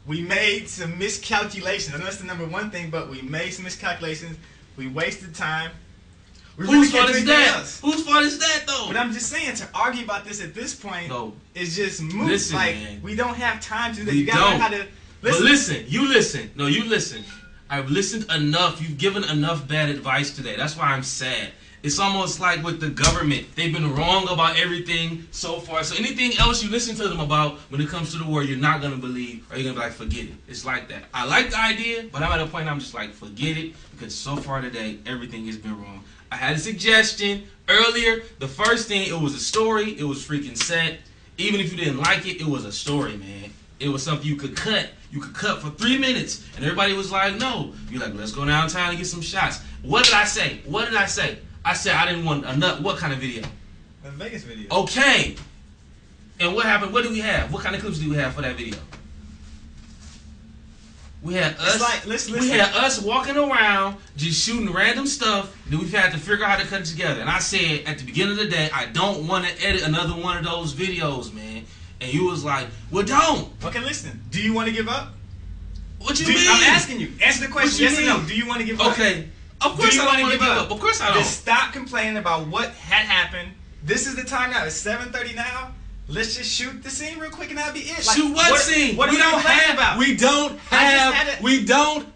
We made some miscalculations. I know that's the number one thing, but we made some miscalculations. We wasted time. We really Whose fault is that? else. Whose fault is that, though? But I'm just saying, to argue about this at this point is just moot. Listen, like, man. we don't have time to do that. We You gotta learn how to listen. But listen, you listen. No, you listen. I've listened enough. You've given enough bad advice today. That's why I'm sad. It's almost like with the government. They've been wrong about everything so far. So anything else you listen to them about when it comes to the war, you're not going to believe, or you're going to be like, forget it. It's like that. I like the idea, but I'm at a point I'm just like, forget it, because so far today, everything has been wrong. I had a suggestion earlier. The first thing, it was a story. It was freaking set. Even if you didn't like it, it was a story, man. It was something you could cut. You could cut for 3 minutes. And everybody was like, no. You're like, let's go downtown and get some shots. What did I say? What did I say? I said I didn't want a nut. What kind of video? A Vegas video. Okay. And what happened? What do we have? What kind of clips do we have for that video? We had us. We had us walking around just shooting random stuff. Then we had to figure out how to cut it together. And I said at the beginning of the day, I don't want to edit another one of those videos, man. And you was like, well, don't. Okay, listen. Do you want to give up? What you mean? I'm asking you. Answer the question. Yes or no. Do you want to give up? Okay. Of course I don't want to give up. Of course I don't. Just stop complaining about what had happened. This is the time now. It's 7:30 now. Let's just shoot the scene real quick and that'll be it. Like, shoot what scene? What we don't have about? We don't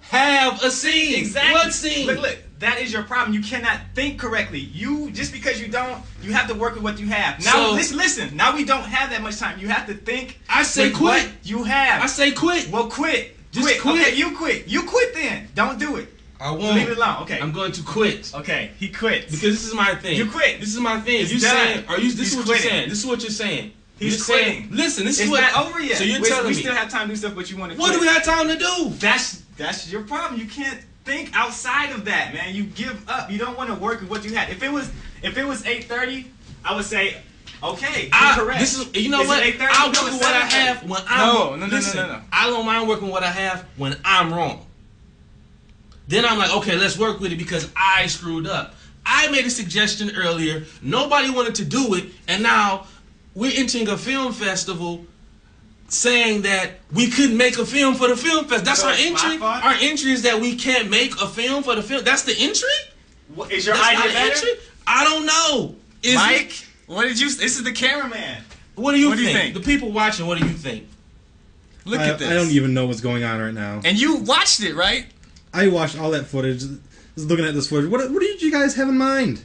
have a scene. Exactly. What scene? Look. That is your problem. You cannot think correctly. You just because you don't, you have to work with what you have. Now listen. Now we don't have that much time. You have to think. I say quit. What you have. I say quit. Well, quit. Just quit. Okay, you quit. You quit then. Don't do it. I won't. Leave it alone. Okay. I'm going to quit. Okay. He quits. Because this is my thing. You quit. This is my thing. It's you done. saying? Are you? This is what quitting. you're saying. This is what you're saying. He's you're quitting. Saying, listen. This is it's what. not over yet. So you're telling me we still have time to do stuff, but you want to. What do we have time to do? That's your problem. You can't think outside of that, man. You give up. You don't want to work with what you had. If it was 8:30, I would say, okay, correct. This is, you know what? I'll work with what I have when I'm no. I don't mind working with what I have when I'm wrong. Then I'm like, okay, let's work with it because I screwed up. I made a suggestion earlier. Nobody wanted to do it, and now we're entering a film festival saying that we couldn't make a film for the film fest. That's our entry. Our entry is that we can't make a film for the film. That's the entry? What, is your idea better? Entry? I don't know. Mike, what did you... This is the cameraman. What do you think? The people watching, what do you think? Look at this. I don't even know what's going on right now. And you watched it, right? I watched all that footage. Just looking at this footage. What did you guys have in mind?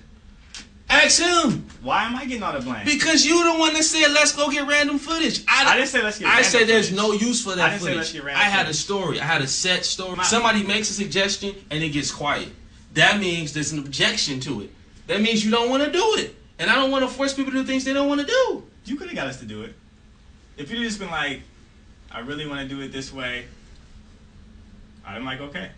Ask him. Why am I getting all the blame? Because you the one that said let's go get random footage. I didn't say let's get random footage. I said there's footage. no use for that I didn't footage. Say let's get random I had footage. a story. I had a set story. Somebody makes a suggestion and it gets quiet. That means there's an objection to it. That means you don't want to do it. And I don't want to force people to do things they don't want to do. You could have got us to do it. If you'd just been like, I really want to do it this way, I'm like, okay.